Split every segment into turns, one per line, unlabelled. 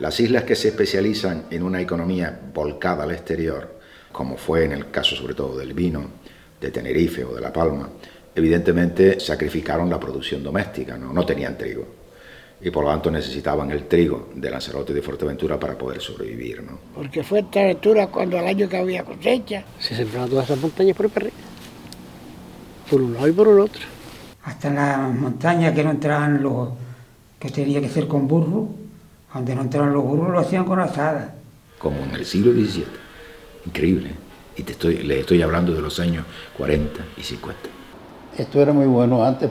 Las islas que se especializan en una economía volcada al exterior, como fue en el caso sobre todo del vino, de Tenerife o de La Palma, evidentemente sacrificaron la producción doméstica, no tenían trigo. Y por lo tanto necesitaban el trigo de Lanzarote y de Fuerteventura para poder sobrevivir, ¿no?
Porque Fuerteventura, cuando al año que había cosecha,
se sembraban todas esas montañas por el Perret, por un lado y por el otro.
Hasta en las montañas que no entraban los, que tenía que ser con burro, donde no entraban los burros lo hacían con asadas.
Como en el siglo XVII, increíble, ¿eh? Y les estoy hablando de los años 40 y 50.
Esto era muy bueno antes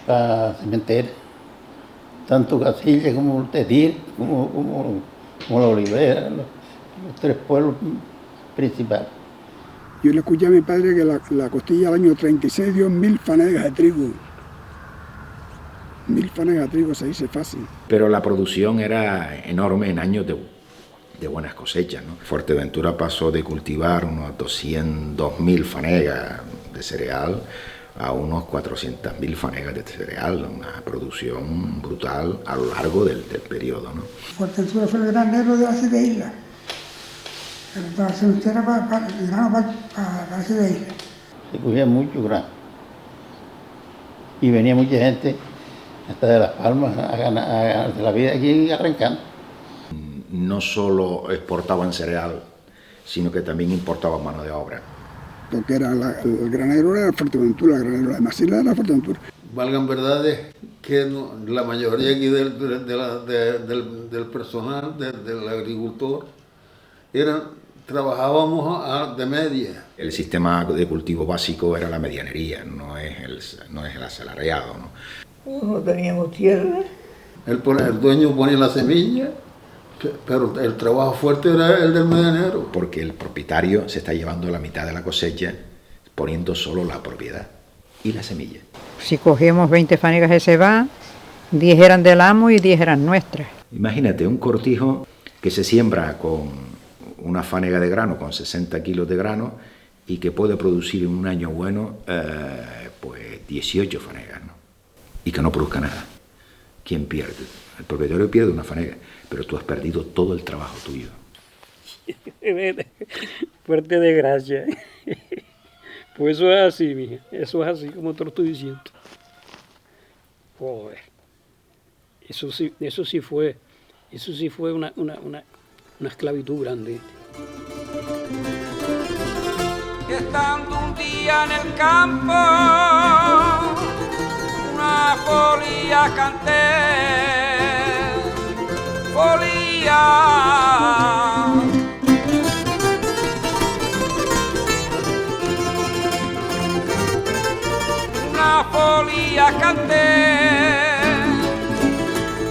para cementerio, tanto Casilla como Tetir, como la Olivera, los tres pueblos principales.
Yo le escuché a mi padre que la costilla al año 36 dio 1000 fanegas de trigo. 1000 fanegas de trigo se dice fácil.
Pero la producción era enorme en años de buenas cosechas, ¿no? Fuerteventura pasó de cultivar unos 200.000 fanegas de cereal a unos 400.000 fanegas de cereal, una producción brutal a lo largo del periodo, ¿no?
Fuerteventura fue el granero de las 7 islas. La cementera para las 7 islas.
Se cogía mucho grano. Y venía mucha gente hasta de Las Palmas a ganarse la vida aquí arrancando.
No solo exportaban cereal, sino que también importaban mano de obra.
Porque el granero era Fuerteventura, el granero de las islas era Fuerteventura.
Valgan verdades que la mayoría aquí del personal, del agricultor, trabajábamos de media.
El sistema de cultivo básico era la medianería, no es el asalariado, ¿no?
no teníamos tierra.
El dueño ponía la semilla, pero el trabajo fuerte era el del medianero.
Porque el propietario se está llevando la mitad de la cosecha poniendo solo la propiedad y la semilla.
Si cogíamos 20 fanegas de cebada, 10 eran del amo y 10 eran nuestras.
Imagínate un cortijo que se siembra con una fanega de grano, con 60 kilos de grano, y que puede producir en un año bueno, pues 18 fanegas, ¿no? Y que no produzca nada. ¿Quién pierde? El propietario pierde una fanega, pero tú has perdido todo el trabajo tuyo.
Fuerte desgracia. Pues eso es así, mija. Eso es así como te lo estoy diciendo. Joder. Eso sí fue una esclavitud grande.
Estando un día en el campo, una folía canté, folía. Una folía canté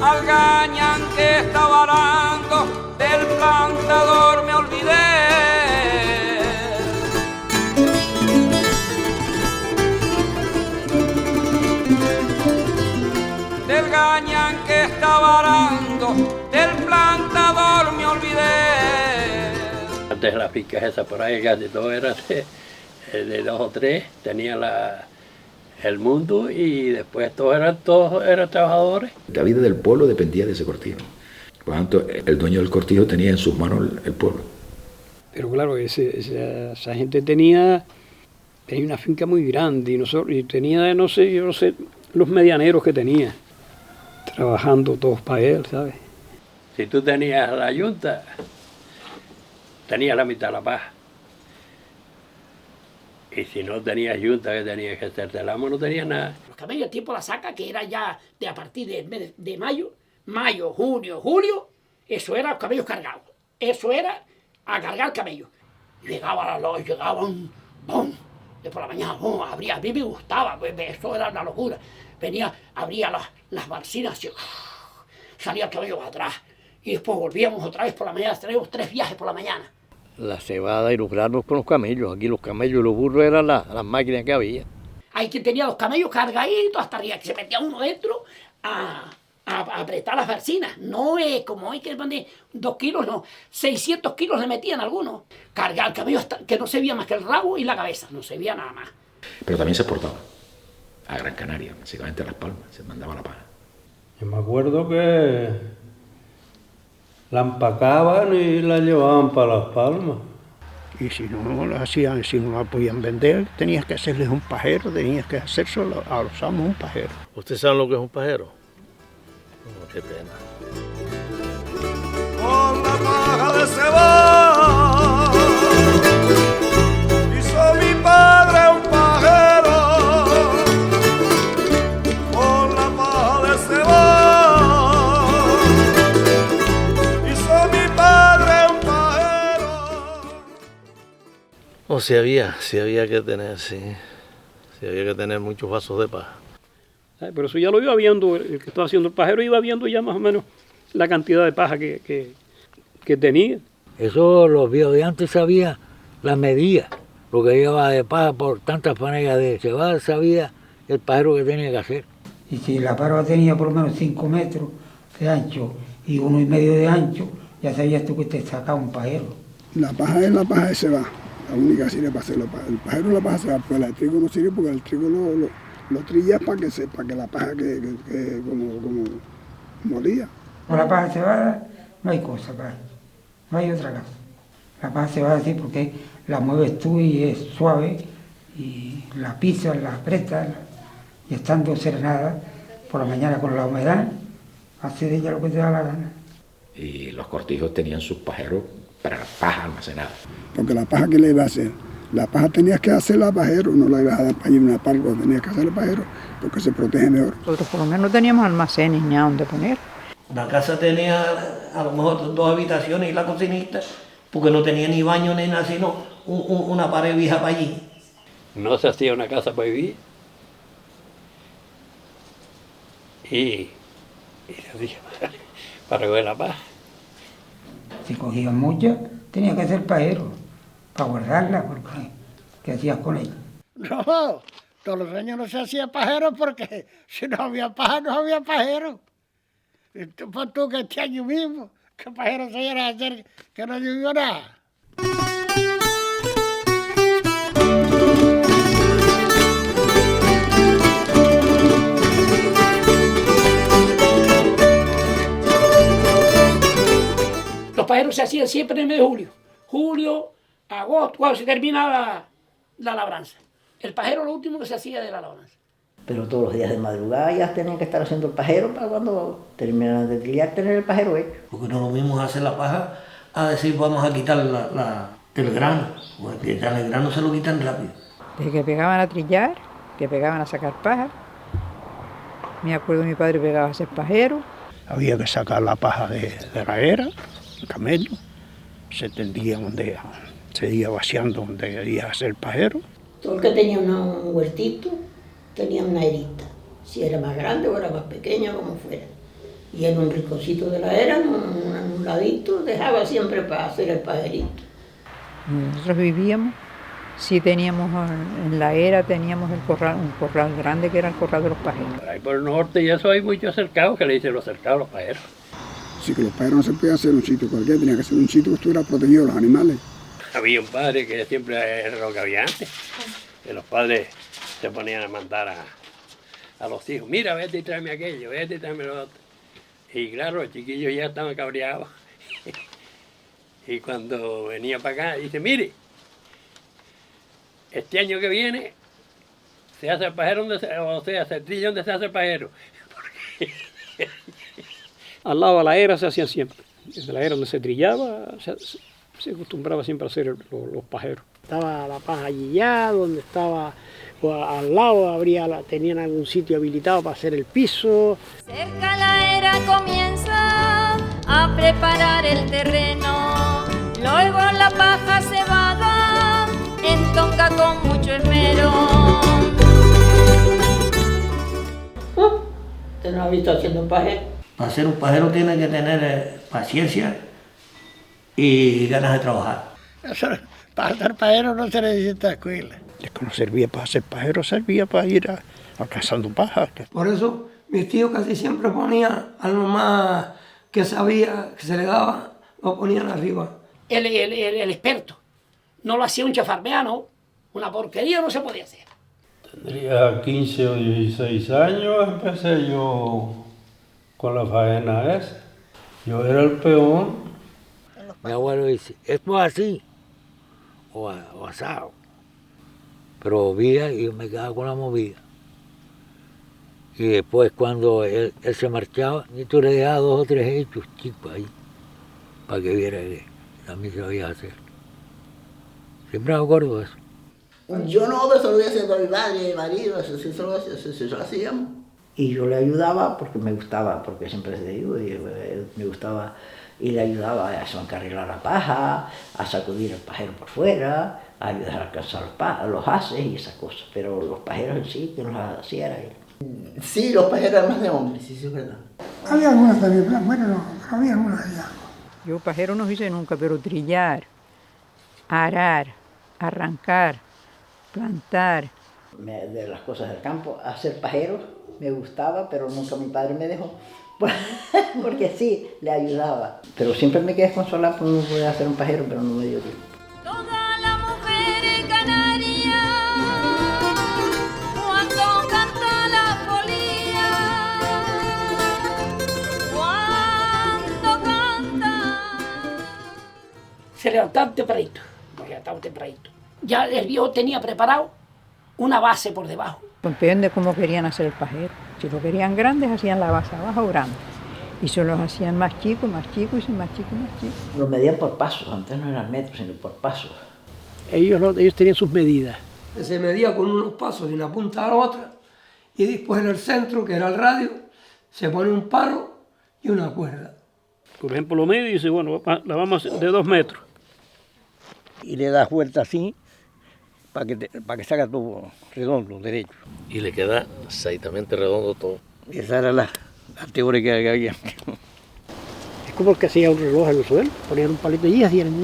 al gañán que estaba arando, del plantador me olvidé. Del gañán que estaba arando, del plantador me olvidé.
Antes las fincas esas por ahí, casi todo era de 2 o 3, tenía el mundo y después todos eran trabajadores.
La vida del pueblo dependía de ese cortijo. Por lo tanto, el dueño del cortijo tenía en sus manos el pueblo.
Pero claro, esa gente tenía una finca muy grande y tenía, yo no sé, los medianeros que tenía, trabajando todos para él, ¿sabes? Si tú tenías la yunta, tenías la mitad de la paja. Y si no tenías yunta, que tenías que hacerte el amo, no tenías nada.
Los camellos, el tiempo de la saca, que era ya a partir de mayo, junio, julio, eso era los camellos cargados. Eso era a cargar camellos. Llegaban, ¡bum! De por la mañana, ¡bum! Abría, a mí me gustaba, pues, eso era una locura. Venía, abría las barcinas y salía el camello para atrás. Y después volvíamos otra vez por la mañana, teníamos 3 viajes por la mañana.
La cebada y los granos con los camellos. Aquí los camellos y los burros eran las máquinas que había.
Hay quien tenía los camellos cargaditos hasta arriba, que se metía uno dentro a apretar las barcinas. No es como hay que poner 2 kilos, no. 600 kilos le metían algunos. Cargar el camello hasta que no se veía más que el rabo y la cabeza. No se veía nada más.
Pero también se exportaba a Gran Canaria, básicamente a Las Palmas. Se mandaba la paja.
Yo me acuerdo que La empacaban y la llevaban para Las Palmas.
Y si no la hacían, si no la podían vender, tenías que hacerles un pajero, tenías que hacerse a los amos un pajero.
¿Usted sabe lo que es un pajero? Oh, qué pena.
Con la paja de cebada hizo mi padre un pajero. Con la paja de cebada hizo mi padre un pajero.
Oh, sí había que tener, sí había que tener muchos vasos de paja.
Pero eso ya lo iba viendo, el que estaba haciendo el pajero iba viendo ya más o menos la cantidad de paja que tenía.
Eso los viejos de antes sabía la medida, lo que llevaba de paja por tantas fanegas de cebada, sabía el pajero que tenía que hacer.
Y si la parva tenía por lo menos 5 metros de ancho y 1,5 de ancho, ya sabías tú que te sacaba un pajero.
La paja es la paja de cebada, la única sirve para hacer el pajero es la paja de cebada, pues la de trigo no sirve porque el trigo lo trillas para que la paja que como molía.
Con la paja cebada no hay cosa, padre. No hay otra cosa. La paja cebada sí porque la mueves tú y es suave y la pisas, la apretas y estando serenada por la mañana con la humedad, hace de ella lo que te da la gana.
Y los cortijos tenían sus pajeros para la paja almacenada.
Porque la paja, ¿qué le iba a hacer? La paja tenías que hacerla pajero, no la ibas a dar para ir una palma, tenías que hacerla pajero porque se protege mejor.
Nosotros por lo menos no teníamos almacenes ni a dónde poner.
La casa tenía a lo mejor 2 habitaciones y la cocinita, porque no tenía ni baño ni nada, sino una pared vieja para allí.
No se hacía una casa para vivir. Y se hacía para recoger la paja.
Si cogían muchas, tenías que hacer pajero para guardarla, porque ¿qué hacías con ella?
No, todos los años no se hacía pajero porque si no había paja, no había pajero. Pues tú que este año mismo, ¿qué pajero se iba a hacer que no llovió nada?
Los pajeros se hacían siempre en el mes de julio. Julio, agosto, cuando se terminaba la labranza. El pajero lo último que se hacía de la labranza.
Pero todos los días de madrugada ya tenían que estar haciendo el pajero para cuando terminaran de trillar tener el pajero hecho.
Porque no lo mismo hacer la paja a decir vamos a quitar el grano. Porque ya el grano se lo quitan rápido.
Desde que pegaban a trillar, que pegaban a sacar paja. Me acuerdo mi padre pegaba a ser pajero.
Había que sacar la paja de la era, el camello, se tendía donde se iba vaciando donde iba a ser pajero.
Todo el que tenía un huertito tenía una erita, si era más grande o era más pequeña, como fuera. Y en un rinconcito de la era, en un ladito, dejaba siempre para hacer el pajerito.
Nosotros vivíamos, sí teníamos en la era, teníamos un corral grande que era el corral de los pajeros.
Ahí por el norte y eso hay muchos cercados que le dicen los cercados los pajeros.
Sí, que los pajeros no se podía hacer en un sitio cualquiera, tenía que ser un sitio que estuviera protegido de los animales.
Había un padre que siempre era lo que había antes, que los padres se ponían a mandar a los hijos, mira, vete y tráeme aquello, vete y tráeme lo otro. Y claro, los chiquillos ya estaban cabreados. Y cuando venía para acá, dice, mire, este año que viene se hace el pajero, o sea, se trilla donde se hace el pajero. Al lado de la era se hacían siempre. Desde la era donde se trillaba, se acostumbraba siempre a hacer los pajeros.
Estaba la paja allí ya, donde estaba al lado, tenían algún sitio habilitado para hacer el piso.
Cerca la era comienza a preparar el terreno, luego la paja cebada entonca con mucho esmero.
¿Usted no ha visto haciendo un pajero?
Para ser un pajero tiene que tener paciencia y ganas de trabajar.
Para ser pajero no se necesita escuela. Es que no servía para ser pajero, servía para ir a cazando paja.
Por eso mis tíos casi siempre ponían a lo más que sabía, que se le daba, lo ponían arriba.
El experto no lo hacía un chafarmeano, una porquería no se podía hacer.
Tendría 15 o 16 años, empecé yo con la faena esa. Yo era el peón.
Mi abuelo dice, esto es así, o asado. Pero movía y yo me quedaba con la movida. Y después cuando él se marchaba, yo le dejaba 2 o 3 hechos chicos ahí, para que viera que también sabía hacer. Siempre me acuerdo de eso.
Yo no, eso lo voy haciendo a mi madre y a mi marido, eso lo hacíamos. Y yo le ayudaba porque me gustaba, porque siempre se digo, me gustaba, y le ayudaba a arreglar la paja, a sacudir el pajero por fuera, a ayudar a alcanzar los haces y esas cosas. Pero los pajeros en sí, que los hacía era él. Sí, los pajeros eran más de hombres, sí, es verdad.
Había algunas también, bueno, no, había algunas allá.
Yo pajero no hice nunca, pero trillar, arar, arrancar, plantar.
De las cosas del campo, hacer pajeros me gustaba, pero nunca mi padre me dejó, porque sí, le ayudaba. Pero siempre me quedé desconsolado por no poder hacer un pajero, pero no me dio tiempo.
Toda la mujer canaria, cuando canta la polilla, cuando canta.
Se levantaban tempranito. Ya el viejo tenía preparado una base por debajo.
Depende de cómo querían hacer el pajero. Si lo querían grandes, hacían la base abajo grande. Y se los hacían más chicos, y más chicos.
Lo medían por pasos, antes no eran metros, sino por pasos.
Ellos tenían sus medidas.
Se medía con unos pasos de una punta a la otra, y después en el centro, que era el radio, se pone un palo y una cuerda.
Por ejemplo, lo medio y dice, bueno, la vamos de 2 metros. Y le das vuelta así, para que salga todo redondo, derecho.
Y le queda exactamente redondo todo.
Esa era la teoría que había. Es como el que hacía un reloj en el suelo, ponían un palito y hacían...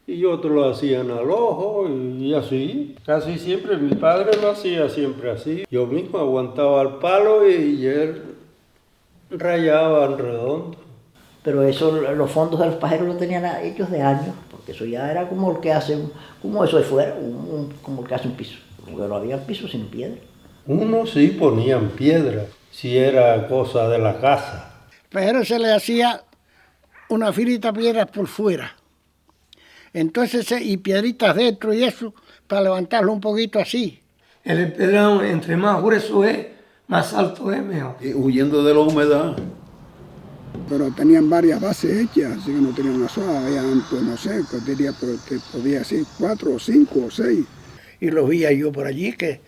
Y otros lo hacían al ojo y así. Casi siempre, mi padre lo hacía siempre así. Yo mismo aguantaba el palo y él rayaba en redondo.
Pero eso, los fondos de los pajeros lo tenían hechos de años, porque eso ya era como el que hace, como eso de fuera, como el que hace un piso. Porque no había piso sin piedra.
Unos sí ponían piedra, si era cosa de la casa.
Pero se le hacía una filita de piedras por fuera. Entonces, y piedritas dentro y eso, para levantarlo un poquito así.
El empedrado, entre más grueso es, más alto es mejor.
Y huyendo de la humedad.
Pero tenían varias bases hechas, así que no tenían una sola, habían, pues no sé, podía ser 4 o 5 o 6.
Y lo veía yo por allí, que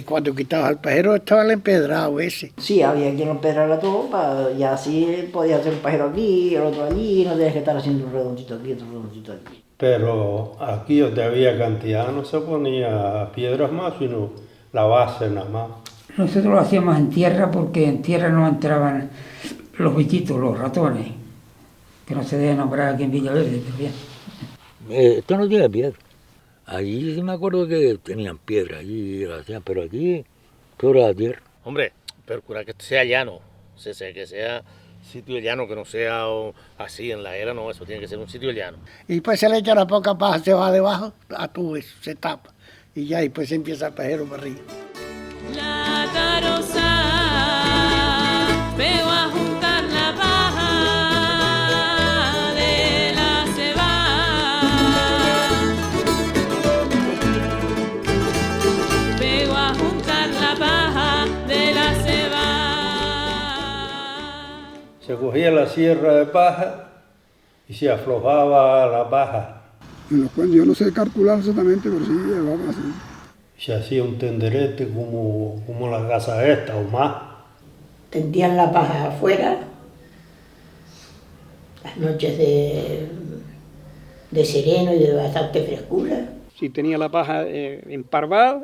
cuando quitabas al pajero estaba el empedrado ese.
Sí, había quien lo empedrara todo, y así podía hacer un pajero aquí, el otro allí, no tenías que estar haciendo un redondito aquí, otro redondito allí.
Pero aquí donde había cantidad no se ponía piedras más, sino la base nada más.
Nosotros lo hacíamos en tierra porque en tierra no entraban los bichitos, los ratones, que no se debe nombrar aquí en Villaverde todavía.
Esto no tiene piedra. Allí sí me acuerdo que tenían piedra, allí lo hacían, pero aquí todo era tierra.
Hombre, procurar que sea llano, que sea sitio llano, que no sea así en la era, no, eso tiene que ser un sitio llano.
Y después se le echa la poca paja, se va debajo, a todo eso, se tapa. Y ya después empieza el pajero para arriba.
La caroza, veo a juntar la paja de la cebada. Veo a juntar la paja de la cebada.
Se cogía la sierra de paja y se aflojaba la paja.
En los cuales yo no sé calcular exactamente, pero sí llevaba así.
Se hacía un tenderete como la casa esta o más.
Tendían la paja afuera, las noches de sereno y de bastante frescura.
Si tenía la paja emparvada,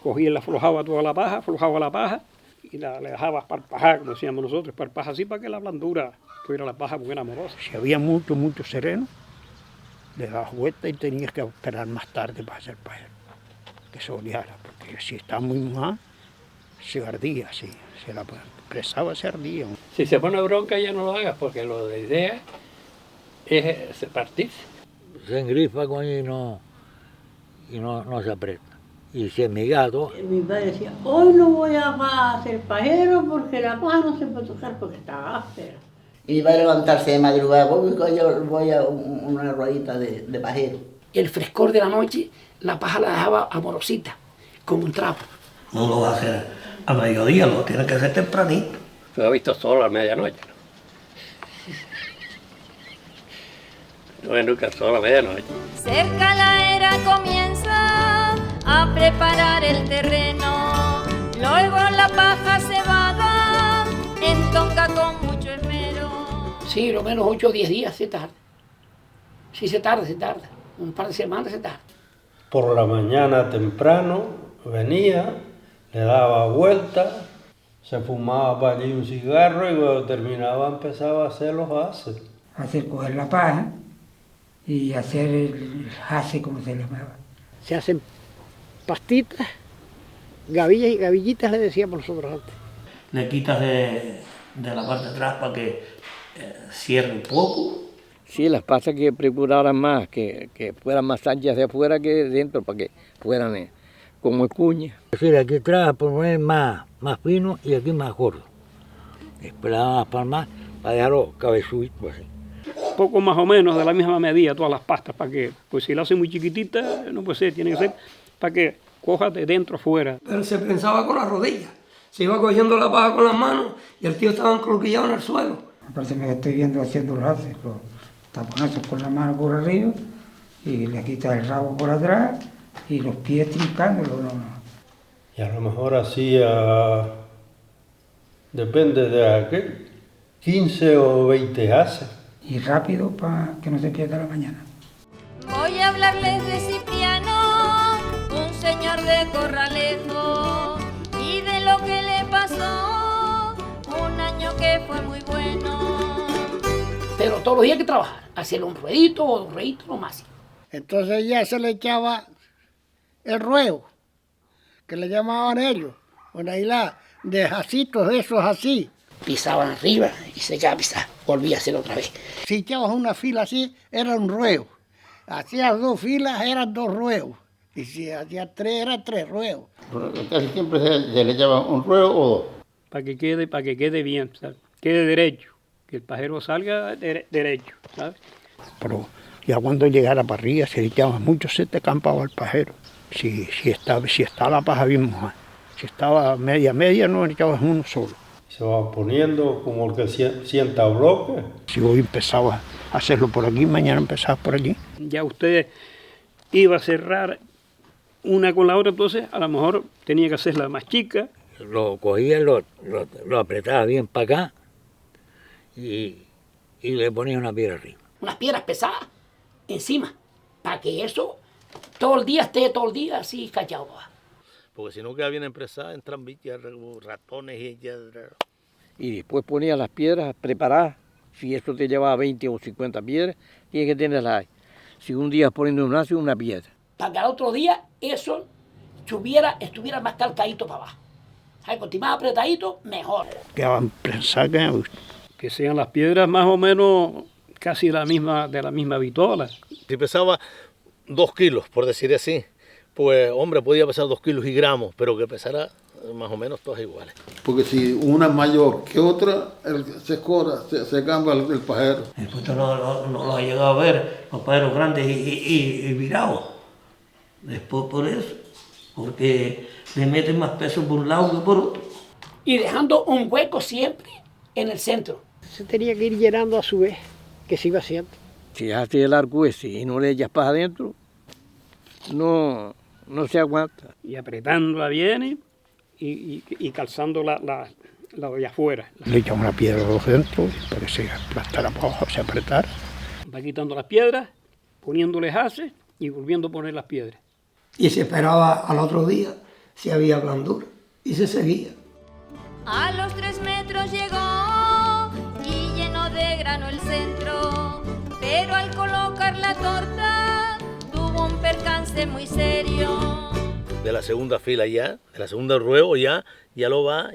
cogía y la aflojaba toda la paja, aflojaba la paja y le dejaba parpajar, como decíamos nosotros, parpajar así para que la blandura tuviera la paja muy amorosa.
Si había mucho sereno, le dabas vuelta y tenías que esperar más tarde para hacer pajero, que se oleara, porque si está muy mal, se ardía, sí, se la presaba, se ardía.
Si se pone bronca ya no lo hagas, porque lo de idea es partirse.
Se engrifa y no se aprieta. Y se miga todo.
Mi padre decía, hoy no voy a hacer pajero porque la paja no se puede tocar porque está áspera.
Y va a levantarse de madrugada, voy a una ruedita de pajero.
El frescor de la noche, la paja la dejaba amorosita, como un trapo.
No lo va a hacer a mediodía, lo tiene que hacer tempranito.
Lo he visto solo a medianoche. No es nunca solo a medianoche.
Cerca la era comienza a preparar el terreno, luego la paja cebada entonca con mucho esmero.
Sí, lo menos 8 o 10 días se tarda. Sí, se tarda. Un par de semanas se tarda.
Por la mañana temprano venía, le daba vuelta, se fumaba para allí un cigarro y cuando terminaba empezaba a hacer los haces.
Hacer coger la paja y hacer el hace, como se llamaba.
Se hacen pastitas, gavillitas le decíamos nosotros antes.
Le quitas de la parte de atrás para que cierre un poco.
Sí, las pastas que procuraran más, que fueran más anchas de afuera que de dentro, para que fueran como cuña.
Es decir, aquí atrás poner más fino y aquí más gordo. Esperaba más palmas para dejarlo cabezudo así.
Poco más o menos de la misma medida todas las pastas, para que, pues si la hace muy chiquitita, no puede ser, tiene que ser para que coja de dentro afuera.
Pero se prensaba con las rodillas, se iba cogiendo la paja con las manos y el tío estaba encroquillado en el suelo.
Parece que estoy viendo haciendo los haces, los taponazos con la mano por arriba y le quita el rabo por atrás y los pies trincándolos. No.
Y a lo mejor hacía, depende de aquel, 15 o 20 haces.
Y rápido para que no se pierda la mañana.
Voy a hablarles de Cipriano, un señor de Corralejo, y de lo que le pasó un año que fue muy bueno.
Pero todos los días hay que trabajar, hacer un ruedito o 2 rueditos, lo máximo.
Entonces ya se le echaba el ruedo, que le llamaban ellos, una isla de jacitos esos así.
Pisaban arriba y se echaba a pisar, volvía a hacer otra vez.
Si echabas una fila así, era un ruedo. Hacías 2 filas, eran 2 ruedos. Y si hacías 3, eran 3 ruedos.
Casi siempre se le echaba un ruedo o 2.
Para que quede bien, ¿sabes? Quede derecho, que el pajero salga derecho, ¿sabes?
Pero ya cuando llegara para arriba se le echaba mucho, se te campaba el pajero. Si estaba la paja bien mojada. Si estaba media, no le echabas uno solo.
Se va poniendo como el que sienta bloque.
Si hoy empezaba a hacerlo por aquí, mañana empezaba por allí.
Ya usted iba a cerrar una con la otra, entonces a lo mejor tenía que hacerla más chica.
Lo cogía, lo apretaba bien para acá y le ponía una piedra arriba.
Unas piedras pesadas encima, para que eso todo el día esté así cachado.
Porque si no queda bien empresada, entran bichos, ratones
y después ponía las piedras preparadas. Si eso te llevaba 20 o 50 piedras, tienes que tenerlas ahí. Si un día poniendo un ácido, una piedra.
Para que al otro día eso estuviera más calcadito para abajo. Cuanto más apretadito, mejor.
Quedaban prensadas.
Que sean las piedras más o menos casi de la misma vitola.
Si pesaba 2 kilos, por decir así, pues hombre, podía pesar 2 kilos y gramos, pero que pesara más o menos todas iguales.
Porque si una es mayor que otra, se cambia el pajero.
Después no lo ha llegado a ver, los pajeros grandes y virados. Después por eso, porque le meten más peso por un lado que por otro.
Y dejando un hueco siempre en el centro.
Se tenía que ir llenando a su vez, que se iba haciendo.
Si haces el arco ese y no le echas paja adentro, no se aguanta. Y apretándola bien y calzando la de afuera.
Le echamos una piedra a los dentro para que se aplastara para abajo, se apretara.
Va quitando las piedras, poniéndoles haces y volviendo a poner las piedras.
Y se esperaba al otro día si había blandura y se seguía.
A los 3 metros llegó y llenó de grano el centro, pero al colocar la torta tuvo un percance muy serio.
De la segunda fila ya, de la segunda ruedo ya lo va,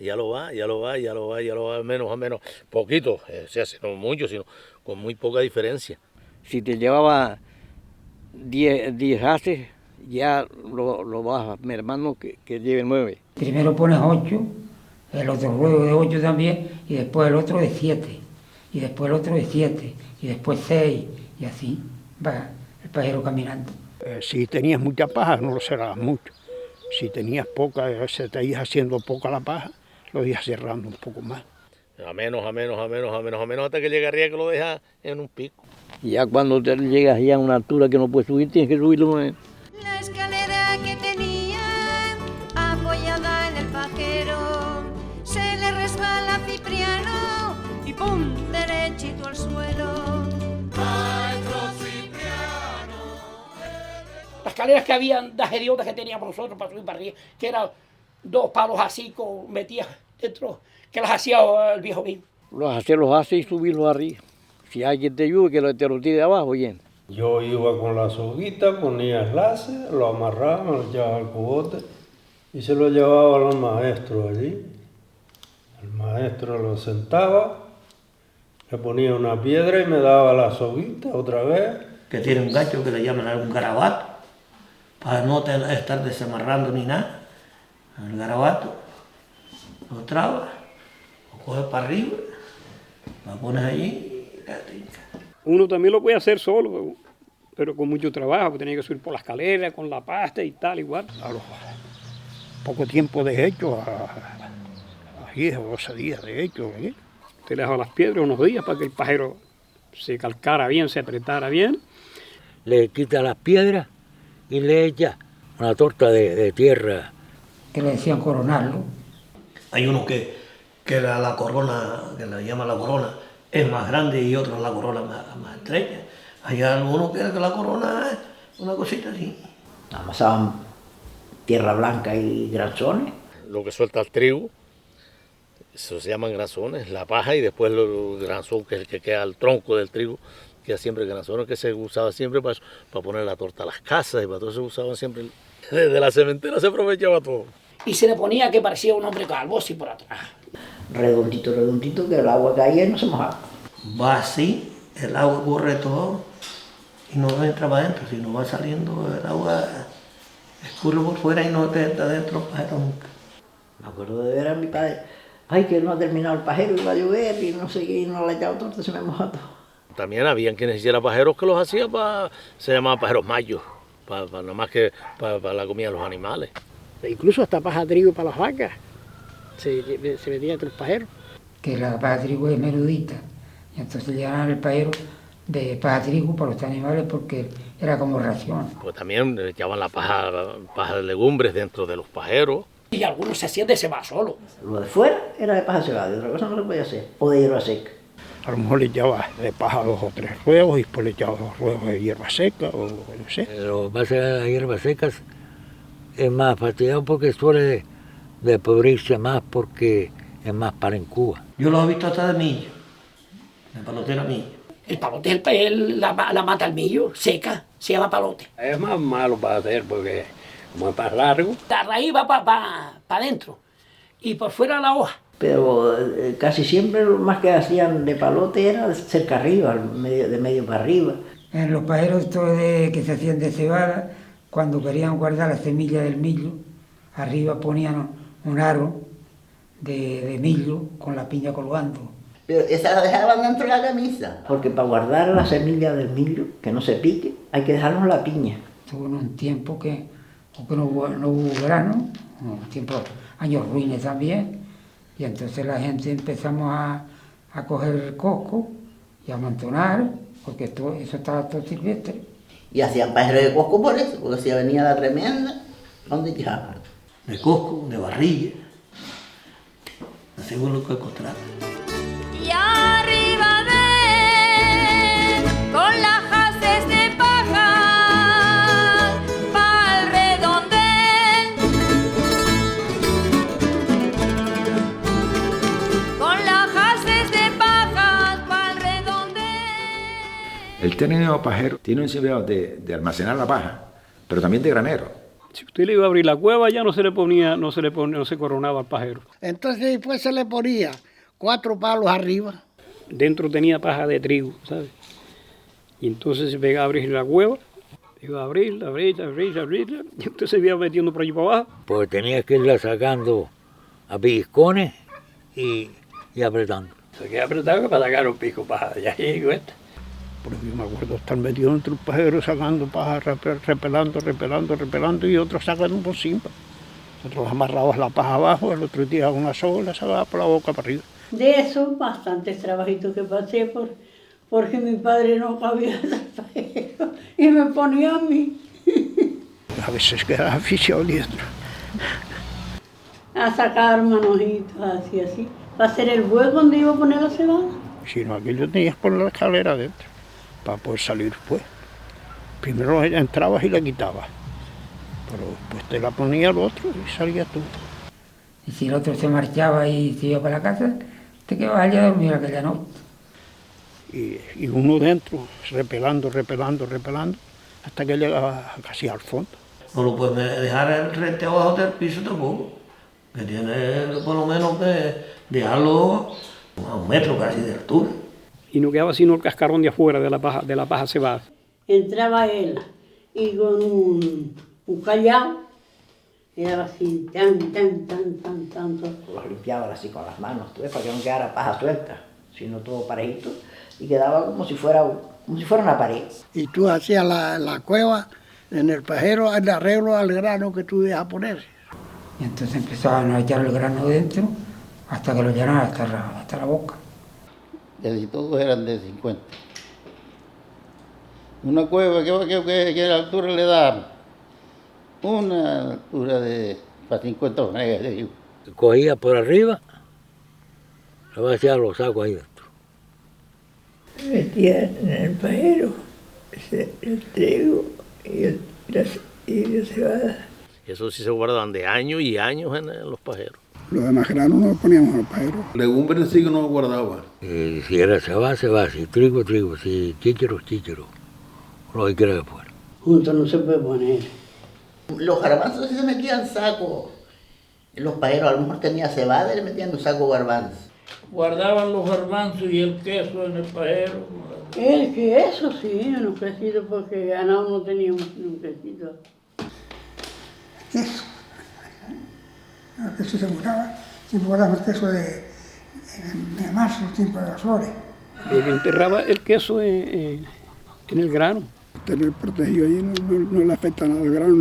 menos a menos, poquito, o sea, no mucho, sino con muy poca diferencia.
Si te llevaba 10 haces, ya lo vas mermando que lleve 9.
Primero pones 8, el otro ruedo de 8 también, y después el otro de 7. y después el otro de 7, y después 6, y así va el pajero caminando.
Si tenías mucha paja, no lo cerrabas mucho. Si tenías poca, se te ibas haciendo poca la paja, lo ibas cerrando un poco más.
A menos, hasta que llegaría que lo dejas en un pico.
Y ya cuando te llegas ya a una altura que no puedes subir, tienes que subirlo.
La escalera que tenía apoyada en el pajero se le resbala a Cipriano y ¡pum! Derechito al suelo.
Las escaleras que habían, las hediondas que teníamos nosotros para subir para arriba, que eran 2 palos así, metidas dentro, que las hacía el viejo mismo.
Los hace y subirlos arriba. Si alguien te ayuda, que te lo tire de abajo, bien.
Yo iba con la soguita, ponía el lace, lo amarraba, me lo llevaba al cubote y se lo llevaba a los maestros allí. El maestro lo sentaba, le ponía una piedra y me daba la soguita otra vez.
Que tiene un gancho que le llaman un garabato, para no estar desamarrando ni nada. El garabato lo trabas, lo coges para arriba, lo pones allí.
Uno también lo puede hacer solo, pero con mucho trabajo, tenía que subir por la escalera, con la pasta y tal, igual.
A los poco tiempo de hecho, a 10 o 12 días de hecho.
Te le dejaba las piedras unos días para que el pajero se calcara bien, se apretara bien.
Le quita las piedras y le echa una torta de tierra.
Que le decían coronarlo.
Hay uno que la corona, que le llama la corona, es más grande y otro la corona más estrecha. Hay algunos que la corona es una cosita así.
Amasaban tierra blanca y granzones.
Lo que suelta el trigo, eso se llaman granzones, la paja y después el granzón, que es el que queda al tronco del trigo, queda siempre granzones, que se usaba siempre para poner la torta a las casas y para todo eso usaban siempre. Desde la cementera se aprovechaba todo.
Y se le ponía que parecía un hombre calvo así por atrás.
Redondito, que el agua caía y no se mojaba.
Va así, el agua corre todo y no entra para adentro, sino va saliendo el agua, escurre por fuera y no te entra adentro el pajero nunca.
Me acuerdo de ver a mi padre, ay, que no ha terminado el pajero, iba a llover y no sé qué, y no le ha echado torta, se me moja todo.
También habían quienes hicieran pajeros que los hacían se llamaban pajeros mayos, nada más que para la comida de los animales.
Incluso hasta paja de trigo para las vacas. Se metía entre los pajeros.
Que la paja de trigo es menudita, y entonces le llamaban el pajero de paja de trigo para los animales porque era como ración.
Pues también le echaban la paja de legumbres dentro de los pajeros.
Y algunos se hacían de cebada solo.
Lo de fuera era de paja cebada, de otra cosa no se podía hacer, o de hierba seca.
A lo mejor le echaba de paja 2 o 3 ruegos y después le echaba 2 ruegos de hierba seca o no sé.
Lo que pasa es que las hierbas secas es más fastidiado porque suele de podrirse más porque es más para en Cuba.
Yo lo he visto hasta de millo, de palotera millo.
El palote es la mata al millo, seca, se llama palote.
Es más malo para hacer porque como es más largo.
La raíz va para adentro y por fuera la hoja.
Pero casi siempre lo más que hacían de palote era cerca arriba, de medio para arriba.
En los pajeros que se hacían de cebada, cuando querían guardar la semilla del millo, arriba ponían un aro de millo con la piña colgando.
Pero esa la dejaban dentro de la camisa. Porque para guardar la semilla del millo, que no se pique, hay que dejarnos la piña.
Tuvo un tiempo que no hubo grano, años ruines también, y entonces la gente empezamos a coger coco y a amontonar, porque eso estaba todo silvestre.
Y hacían pajeros de coco por eso, porque si venía la tremenda, ¿dónde echaban?
De coco, de barrilla, según lo que encontraran.
Y arriba de con las haces de paja pa'l redondel, con las haces de paja pa'l redondel.
El término pajero tiene un significado de almacenar la paja, pero también de granero.
Si usted le iba a abrir la cueva ya no se coronaba el pajero.
Entonces después se le ponía 4 palos arriba.
Dentro tenía paja de trigo, ¿sabes? Y entonces se pegaba a abrir la cueva, iba a abrirla, y usted se iba metiendo por allí para abajo.
Pues tenía que irla sacando a pellizcones y apretando.
Se queda apretado para sacar un pico paja. Ya llegó esta.
Porque yo me acuerdo estar metido entre un pajero sacando paja, repelando y otros sacando por encima. Nosotros amarrados la paja abajo, el otro tiraba una soga y la sacaba por la boca para arriba.
De eso, bastantes trabajitos que pasé porque mi padre no cabía el pajero y me ponía a mí.
A veces quedaba asfixiado diestro.
A sacar manojitos así, para hacer el hueco donde iba a poner la cebada.
Si no, aquello tenías que poner la escalera adentro para poder salir después. Primero entrabas y la quitabas, pero después te la ponía el otro y salías tú.
Y si el otro se marchaba y se iba para la casa, te quedabas allá a dormir aquella noche.
Y uno dentro, repelando, hasta que llegaba casi al fondo.
No lo puedes dejar el rete abajo del piso tampoco, que tiene por lo menos que dejarlo a 1 metro casi de altura.
Y no quedaba sino el cascarón de afuera de la paja cebada.
Entraba él y con un callao, era así, tan.
Los limpiaba así con las manos, para que no quedara paja suelta, sino todo parejito, y quedaba como si fuera una pared.
Y tú hacías la cueva en el pajero, el arreglo al grano que tú ibas a poner.
Y entonces empezaban a echar el grano dentro hasta que lo llenaban hasta la boca.
Y todos eran de 50. Una cueva que la altura le da una altura para 50 fanegas, le digo.
Cogía por arriba, le vaciaba los sacos ahí dentro.
Metía en el pajero el trigo y la cebada.
Eso sí se guardaban de años y años en los pajeros.
Los demás granos no los poníamos al pajero.
Legumbres sí que no guardaba.
Si era cebada, si trigo, si chícharo. Lo que quiera que fuera.
Juntos no se puede poner.
Los garbanzos sí se metían saco. Los pajeros a lo mejor tenían cebada y le metían un saco de garbanzos.
Guardaban los garbanzos y el queso en el pajero.
El queso, sí, unos quesitos, porque ganado no tenía un quesito.
Queso. El queso se guardaba el queso de marzo, el tiempo de las flores.
Enterraba el queso en el grano.
Tener protegido allí no le afecta nada al grano,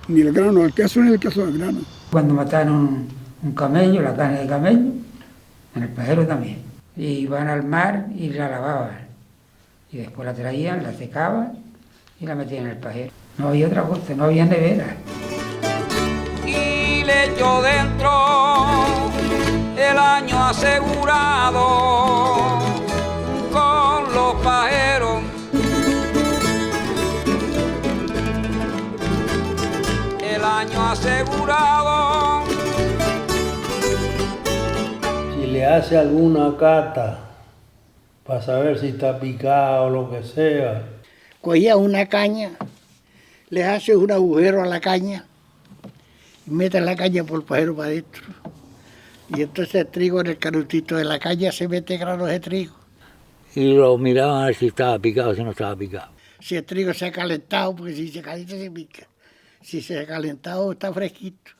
ni el grano al queso, ni el queso al grano.
Cuando mataron un camello, la carne de camello, en el pajero también. Y iban al mar y la lavaban. Y después la traían, la secaban y la metían en el pajero. No había otra cosa, no había nevera.
Y le echó dentro el año asegurado con los pajeros. El año asegurado.
Si le hace alguna cata para saber si está picado o lo que sea.
Cogía una caña, le hace un agujero a la caña, y mete la caña por el pajero para adentro. Y entonces el trigo en el canutito de la caña se mete granos de trigo.
Y lo miraban a ver si estaba picado o si no estaba picado.
Si el trigo se ha calentado, porque si se calienta se pica. Si se ha calentado está fresquito.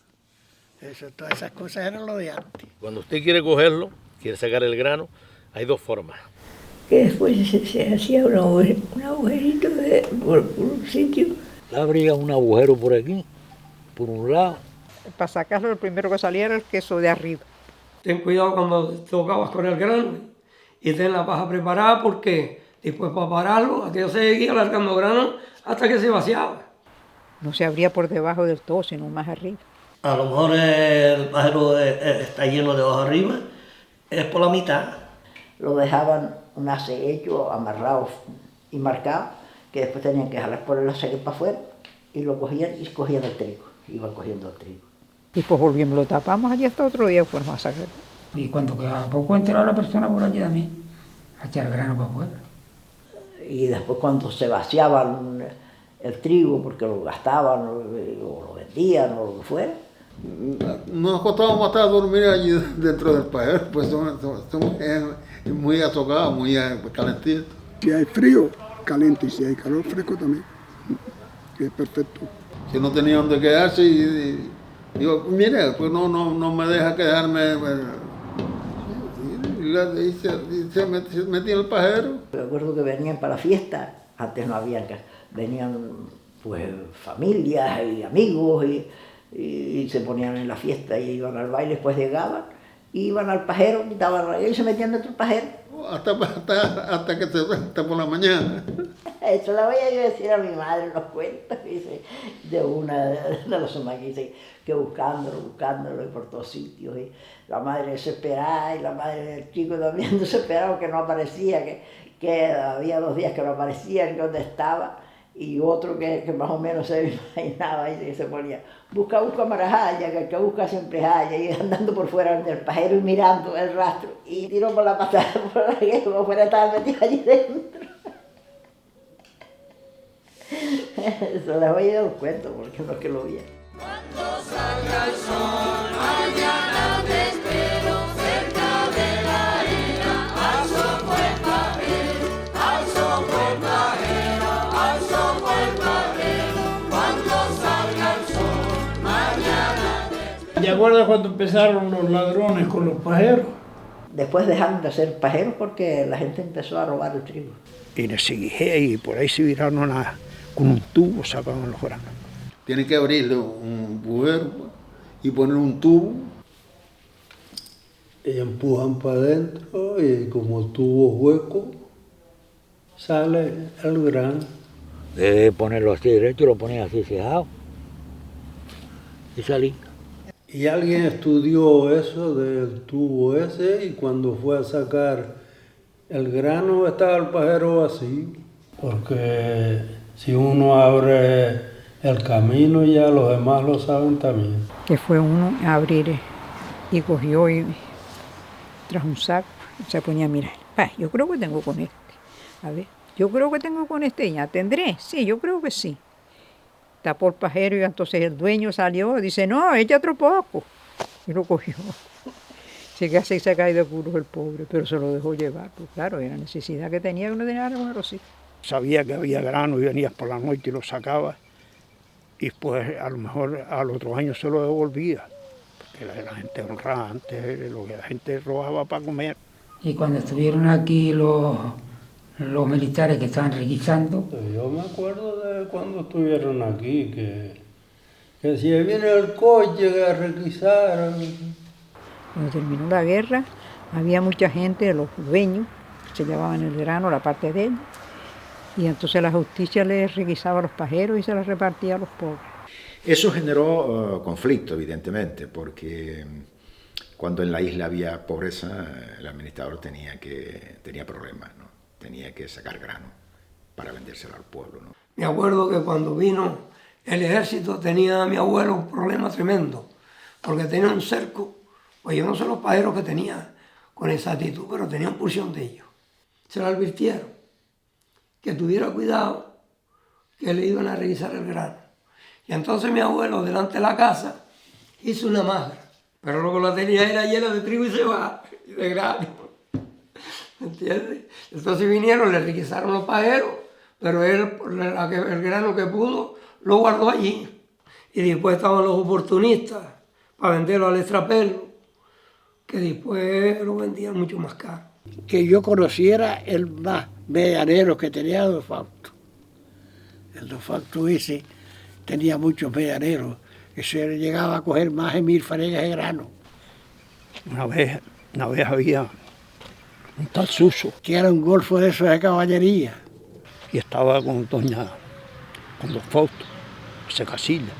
Eso, todas esas cosas eran lo de antes.
Cuando usted quiere cogerlo, quiere sacar el grano, hay 2 formas.
Que después se hacía un agujerito por un sitio.
Le abría un agujero por aquí, por un lado.
Para sacarlo, lo primero que salía era el queso de arriba.
Ten cuidado cuando tocabas con el grano y ten la paja preparada, porque después para pararlo, aquello se seguía alargando grano hasta que se vaciaba.
No se abría por debajo del todo, sino más arriba.
A lo mejor el pajero está lleno de hojas arriba, es por la mitad.
Lo dejaban un ace hecho, amarrado y marcado, que después tenían que jalar por el ace para afuera, y lo cogían y cogían el trigo, iban cogiendo el trigo.
Y pues volvimos, lo tapamos allí hasta otro día, fuimos a sacarlo.
Y cuando quedaba poco enteraba la persona por allí también, a echar el grano para afuera.
Y después cuando se vaciaban el trigo, porque lo gastaban, o lo vendían, o lo que fuera.
Nos acostábamos hasta a dormir allí dentro del pajero, pues son muy azocados, muy calentitos.
Si hay frío, caliente, y si hay calor, fresco también. Es perfecto.
Si no tenía donde quedarse digo, mire, pues no me deja quedarme. Y y se metía el pajero.
Me acuerdo que venían para la fiesta, antes no había, venían pues familias y amigos y se ponían en la fiesta y iban al baile, después llegaban, iban al pajero, quitaban y se metían dentro del pajero.
Hasta que hasta por la mañana.
Eso la voy a decir a mi madre en los cuentos, dice, de una de las mamás que dice que buscándolo y por todos sitios. Y la madre desesperada y la madre del chico también desesperado que no aparecía, que había 2 días que no aparecía, que dónde estaba. Y otro que más o menos se imaginaba y se ponía, busca marajaya, que el que busca siempre halla, y andando por fuera del pajero y mirando el rastro, y tiró por la patada, por la que por fuera estaba metido allí dentro. Eso les voy a dar un cuento, porque no es que lo vi.
Cuando salga el sol, mañana te espero cerca de la era, al soco el pajero, al soco el pajero, al soco el pajero. Cuando salga el sol, mañana te espero.
¿Te acuerdas cuando empezaron los ladrones con los pajeros?
Después dejaron de ser pajeros porque la gente empezó a robar el trigo.
Y le seguí y por ahí se viraron con un tubo, sacaban los granos.
Tiene que abrirle un bujero y poner un tubo.
Y empujan para adentro y como el tubo es hueco, sale el grano.
Debe ponerlo así derecho, lo ponen así cejado y salí.
Y alguien estudió eso del tubo ese y cuando fue a sacar el grano estaba el pajero vacío. Porque si uno abre el camino ya los demás lo saben también.
Que fue uno a abrir y cogió y trajo un saco y se ponía a mirar. Yo creo que tengo con este. A ver, yo creo que tengo con este ya. ¿Tendré? Sí, yo creo que sí. Tapó el pajero y entonces el dueño salió y dice, no, echa otro poco. Y lo cogió. Sí que así se ha caído de culos el pobre, pero se lo dejó llevar. Pues claro, era necesidad que tenía, que no tenía nada con sí.
Sabía que había grano y venías por la noche y lo sacabas. Y pues a lo mejor al otro año se lo devolvía. Porque la gente honraba antes, lo que la gente robaba para comer.
Y cuando estuvieron aquí los militares que estaban requisando.
Yo me acuerdo de cuando estuvieron aquí, que si viene el coche a requisar.
Cuando terminó la guerra, había mucha gente, los dueños, que se llevaban el grano, la parte de ellos, y entonces la justicia les requisaba a los pajeros y se los repartía a los pobres.
Eso generó conflicto, evidentemente, porque cuando en la isla había pobreza, el administrador tenía problemas, ¿no? Tenía que sacar grano para vendérselo al pueblo, ¿no?
Me acuerdo que cuando vino el ejército tenía a mi abuelo un problema tremendo, porque tenía un cerco, pues yo no sé los pajeros que tenía con esa actitud, pero tenían pulsión de ellos. Se lo advirtieron, que tuviera cuidado, que le iban a revisar el grano. Y entonces mi abuelo, delante de la casa, hizo una magra, pero luego la tenía era llena de trigo y cebada, y de grano. ¿Entiendes? Entonces vinieron, le requisaron los pajeros, pero él, el grano que pudo, lo guardó allí. Y después estaban los oportunistas para venderlo al extrapelo, que después lo vendían mucho más caro.
Que yo conociera el más medianero que tenía Don Fausto. El Don Fausto ese tenía muchos medianeros, que se llegaba a coger más de 1000 fanegas de grano.
Una vez había un tal Suso,
que era un golfo de esos de caballería.
Y estaba con Don Fausto, ese Casilla.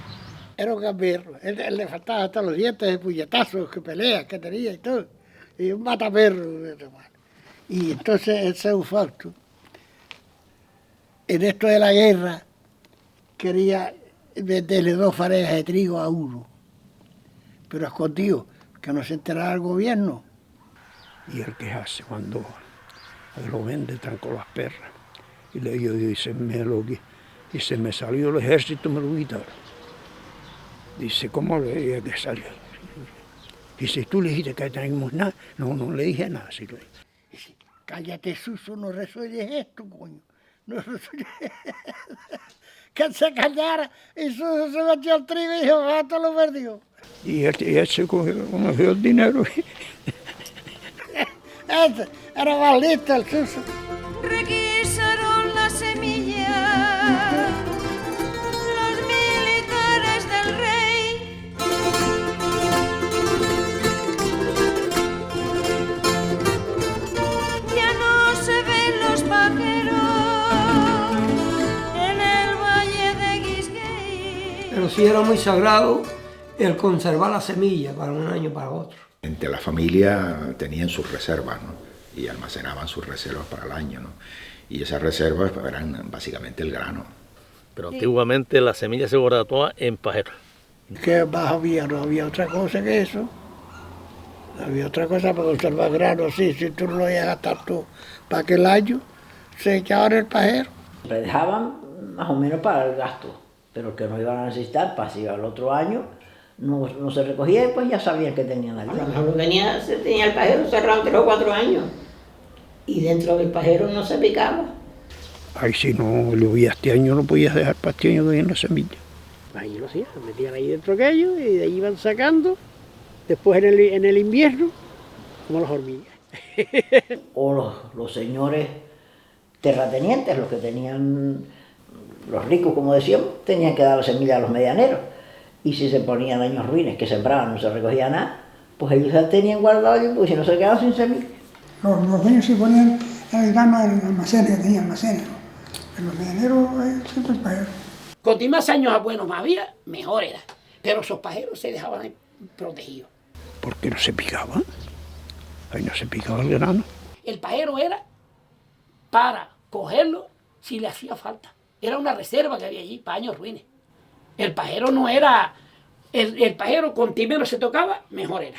Era un gamberro, él le faltaba hasta los dientes de puñetazos, que peleas que tenía y todo. Y un mataperro. Y entonces ese Don Fausto, en esto de la guerra, quería venderle 2 fanegas de trigo a uno, pero escondido, que no se enterara el gobierno.
Y el que hace cuando lo vende, trancó las perras. Y le dice, me salió el ejército, me lo quitaron. Dice, ¿cómo le dije que salió? Dice, ¿tú le dijiste que no tenemos nada? No le dije nada. Sí,
dice, cállate, Suso, no resuelles esto, coño. No resuelles que se callara. Y Suso se metió al trigo y dijo, esto lo perdió.
Y él se cogió el dinero.
Ese era más listo el suso.
Requisaron la semilla los militares del rey. Ya no se ven los pajeros en el valle de Quisqueí.
Pero sí era muy sagrado el conservar la semilla para un año para otro.
Entre la familia tenían sus reservas, ¿no? Y almacenaban sus reservas para el año, ¿no? Y esas reservas eran básicamente el grano.
Pero antiguamente la semilla se guardaba toda en pajeros.
¿Qué más había? No había otra cosa que eso. No había otra cosa para conservar grano así. Si tú no lo ibas a gastar tú para aquel año, se echaban el pajero.
Le dejaban más o menos para el gasto, pero que no iban a necesitar para si al otro año no se recogía y pues ya sabían que tenían allí.
A lo mejor tenía el pajero cerrado 3 o 4 años y dentro del pajero no se picaba.
Ay, si no llovía este año no podías dejar para este año en la semilla.
Ahí lo hacían, metían ahí dentro aquello y de ahí iban sacando, después en el invierno, como las hormigas.
O los señores terratenientes, los que tenían, los ricos como decíamos, tenían que dar la semilla a los medianeros. Y si se ponían años ruines, que sembraban, no se recogía nada, pues ellos ya tenían guardado, pues si no se quedaban sin semilla.
Los dueños sí ponían el grano en almacenes, que tenían almacenes, ¿no? Pero los medianeros siempre el pajero.
Cuanto más años buenos había, mejor era. Pero esos pajeros se dejaban ahí protegidos.
¿Por qué no se picaba? Ahí no se picaba el grano.
El pajero era para cogerlo si le hacía falta. Era una reserva que había allí para años ruines. El pajero no era... El pajero con timero se tocaba, mejor era.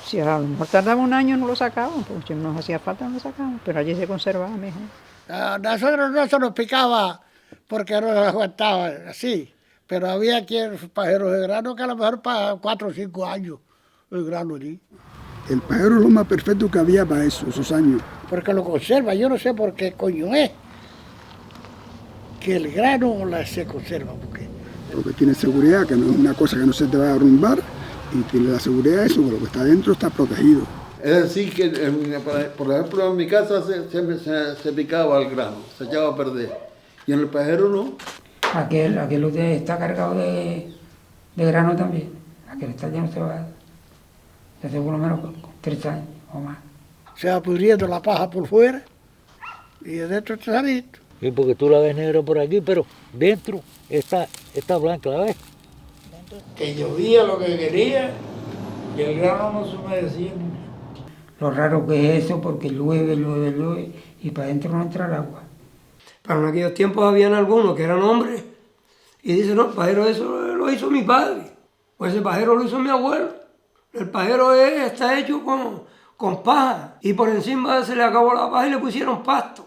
Si a lo mejor tardaba un año no lo sacaban, porque si nos hacía falta no lo sacaban, pero allí se conservaba mejor.
A nosotros no se nos picaba porque no nos aguantaba así, pero había quien pajeros de grano que a lo mejor para 4 o 5 años el grano allí.
El pajero es lo más perfecto que había para eso, esos años.
Porque lo conserva, yo no sé por qué coño es que el grano se conserva.
Porque tiene seguridad, que no es una cosa que no se te va a derrumbar, y tiene la seguridad de eso, que lo que está dentro está protegido.
Es decir, que por ejemplo en mi casa siempre se picaba el grano, se echaba a perder. Y en el pajero no.
Aquel está cargado de grano también. Aquel está lleno se va desde por lo menos 3 años o más.
Se va pudriendo la paja por fuera y de dentro está sanito.
Sí, porque tú la ves negra por aquí, pero dentro está blanca, ¿la ves?
Que llovía lo que quería y el grano no se humedecía.
Lo raro que es eso, porque llueve y para adentro no entra el agua.
Pero en aquellos tiempos habían algunos que eran hombres y dicen, no, el pajero eso lo hizo mi padre, o ese pajero lo hizo mi abuelo. El pajero está hecho con paja y por encima se le acabó la paja y le pusieron pasto.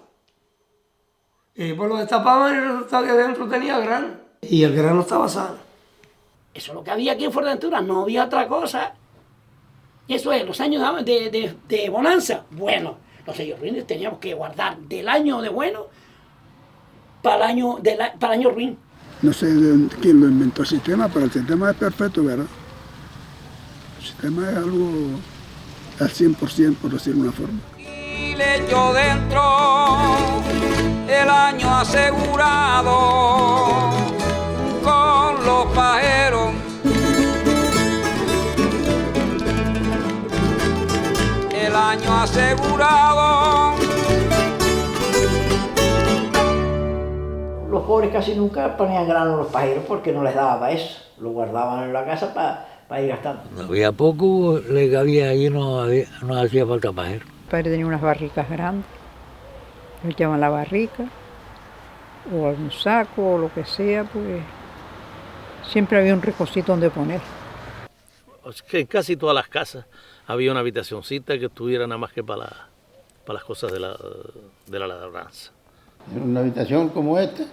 Y después lo destapaban y resultaba que dentro tenía grano. Y el grano estaba sano.
Eso es lo que había aquí en Fuerteventura, no había otra cosa. Y eso es, los años de bonanza, bueno, los años ruines teníamos que guardar del año de bueno para el año ruin.
No sé quién lo inventó el sistema, pero el sistema es perfecto, ¿verdad? El sistema es algo al 100%, por decirlo de una forma.
Y le echó dentro el año asegurado con los pajeros. El año asegurado.
Los pobres casi nunca ponían grano en los pajeros porque no les daba para eso. Lo guardaban en la casa para ir gastando.
Había poco, le cabía allí, no hacía falta pajero.
Mi padre tenía unas barricas grandes, le echaban la barrica, o algún saco, o lo que sea, pues siempre había un recosito donde poner.
Es que en casi todas las casas había una habitacioncita que estuviera nada más que para las cosas de la labranza.
En una habitación como esta,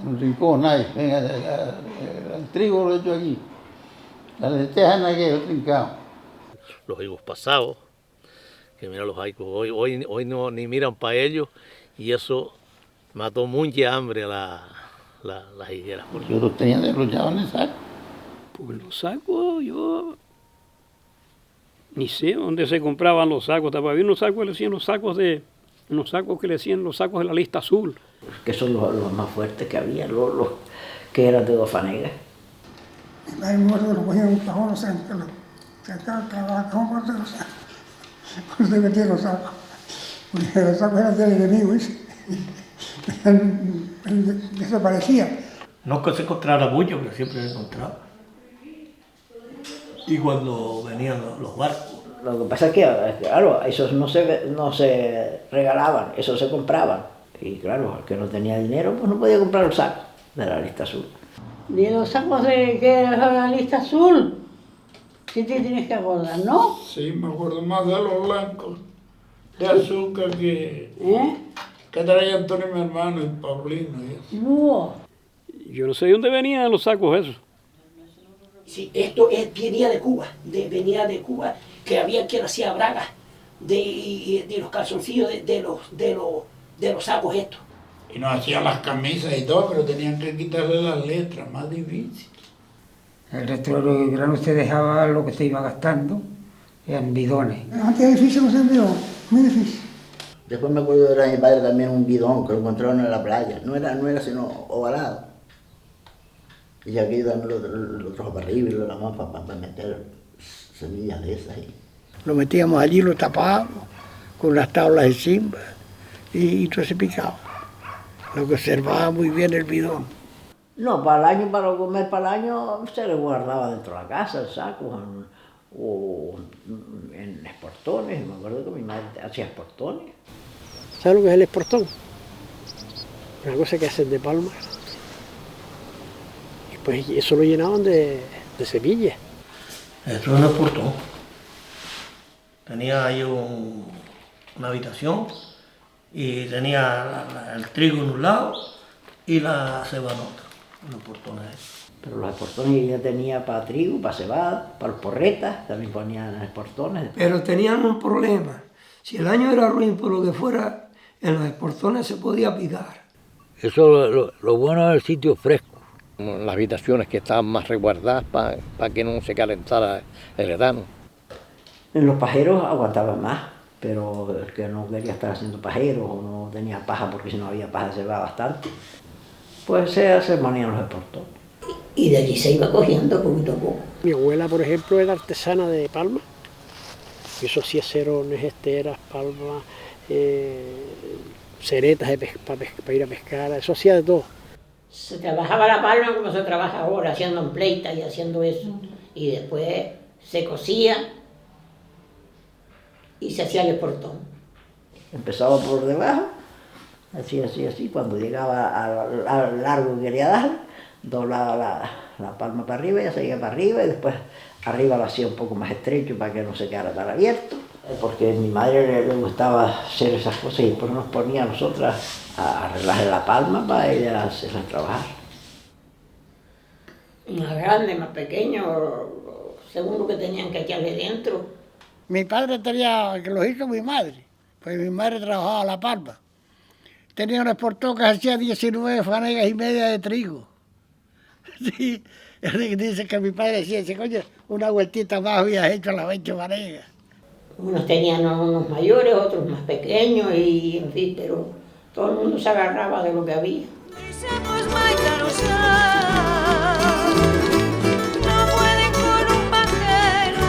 en un rincón, ahí, el trigo lo he hecho aquí, la lenteja en aquel trincado.
Los higos pasados, que mira los haicos, hoy no, ni miran para ellos, y eso mató mucha hambre a las higueras.
Yo los tenía desblochados en el saco.
Pues los sacos yo Ni sé dónde se compraban los sacos. Había unos sacos que le decían los sacos de la lista azul.
Que son los más fuertes que había, los que eran de 2 fanegas.
Mi padre muerto lo cogía en un cajón, lo sentaba, clavaba el cajón cuando se metía los sacos. Porque los sacos eran del enemigo, desaparecía.
No que se encontrara mucho, pero siempre se encontraba. Y cuando venían los barcos.
Lo que pasa es que, claro, esos no se regalaban, esos se compraban. Y claro, el que no tenía dinero, pues no podía comprar los sacos de la lista azul.
De los sacos de que era la lista azul, ¿qué te tienes que acordar, no?
Sí, me acuerdo más de los blancos, de azúcar que traía Antonio, mi hermano, y Paulino. Y eso.
No.
Yo no sé de dónde venían los sacos esos.
Sí, venía de Cuba, que había quien hacía bragas de los calzoncillos de los sacos estos.
Y nos hacían las camisas y todo, pero tenían que quitarle las letras, más difícil.
El resto del grano se dejaba lo que se iba gastando en bidones.
Antes era difícil conseguir un bidón, muy difícil.
Después me acuerdo de ver a mi padre también un bidón que lo encontraron en la playa. No era sino ovalado. Y aquello también lo trajo para arriba y lo lavamos para meter semillas de esas.
Lo metíamos allí, lo tapábamos con las tablas encima y todo se picaba. Lo conservaba muy bien el bidón.
No, para el año, para comer para el año, se le guardaba dentro de la casa, en sacos o en esportones. Me acuerdo que mi madre hacía esportones.
¿Sabes lo que es el esportón? Una cosa que hacen de palma. Y pues eso lo llenaban de semillas.
Eso es un esportón. Tenía ahí una habitación y tenía el trigo en un lado y la cebada en otro. Los portones.
Pero los esportones ya tenía para trigo, para cebada, para los porretas, también ponían esportones.
Pero tenían un problema. Si el año era ruin por lo que fuera, en los esportones se podía picar.
Eso lo bueno es el sitio fresco.
Las habitaciones que estaban más resguardadas para que no se calentara el verano.
En los pajeros aguantaban más, pero el que no quería estar haciendo pajeros o no tenía paja, porque si no había paja se va bastante, pues se ponían los esportones.
Y de allí se iba cogiendo poquito a poco.
Mi abuela, por ejemplo, era artesana de palma. Y eso hacía cerones, esteras, palmas, ceretas para ir a pescar, eso hacía de todo.
Se trabajaba la palma como se trabaja ahora, haciendo empleita y haciendo eso. Y después se cosía y se hacía el esportón.
Empezaba por debajo, así, cuando llegaba al largo que quería dar, doblaba la palma para arriba, ya seguía para arriba y después arriba lo hacía un poco más estrecho para que no se quedara tan abierto. Porque a mi madre le gustaba hacer esas cosas y después nos ponía a nosotras a arreglarle la palma para ella hacerla trabajar.
Más grande, más pequeño, según lo que tenían que echarle dentro.
Mi padre tenía, que lo hizo mi madre, pues mi madre trabajaba la palma. Tenía un esportón que hacía 19 fanegas y media de trigo. Sí, dice que mi padre decía, coño, una vueltita más había hecho las 20 fanegas.
Unos tenían unos mayores, otros más pequeños, y en fin, pero todo el mundo se agarraba de lo que había.
No pueden con un pajero,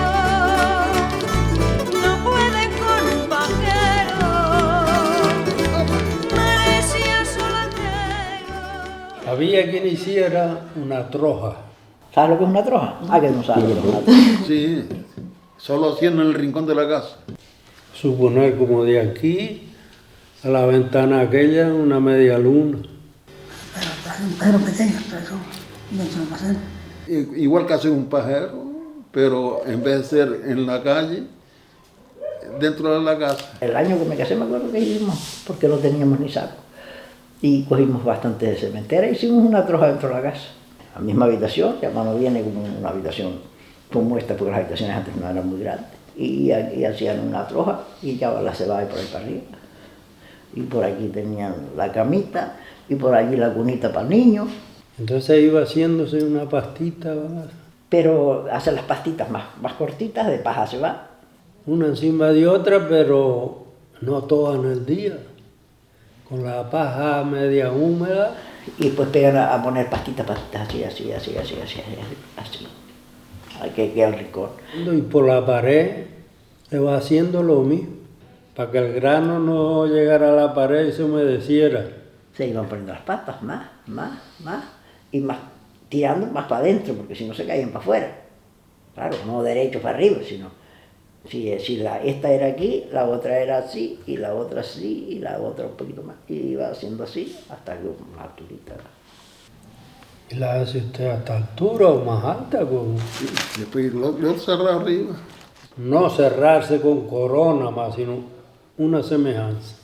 no pueden con un pajero, parecía solantero.
Había quien hiciera una troja.
¿Sabes lo que es una troja? Ah, que no sabes lo que es una troja.
Sí, solo haciendo en el rincón de la casa.
Suponer como de aquí a la ventana aquella una media luna.
Pero pequeños, pero eso no se lo pasan.
Igual que hacer un pajero, pero en vez de ser en la calle, dentro de la casa.
El año que me casé me acuerdo que hicimos, porque no teníamos ni saco. Y cogimos bastante de cementera y hicimos una troja dentro de la casa. La misma habitación, ya cuando viene como una habitación como esta, porque las habitaciones antes no eran muy grandes. Y aquí hacían una troja y echaban la cebada por ahí para arriba. Y por aquí tenían la camita y por allí la cunita para el niño.
Entonces iba haciéndose una pastita.
Pero hacer las pastitas más cortitas de paja cebada
una encima de otra, pero no todas en el día. Con la paja media húmeda.
Y después pegan a poner pastitas, así. Hay que quedar rico.
Y por la pared le va haciendo lo mismo, para que el grano no llegara a la pared y se humedeciera.
Se iban poniendo las patas, más, y más, tirando más para adentro, porque si no se caían para afuera. Claro, no derecho para arriba, sino, si esta era aquí, la otra era así, y la otra así, y la otra un poquito más, y iba haciendo así, hasta que una alturita.
¿Y la hace usted a esta altura o más alta?
Después lo cerrar arriba.
No cerrarse con corona más, sino una semejanza.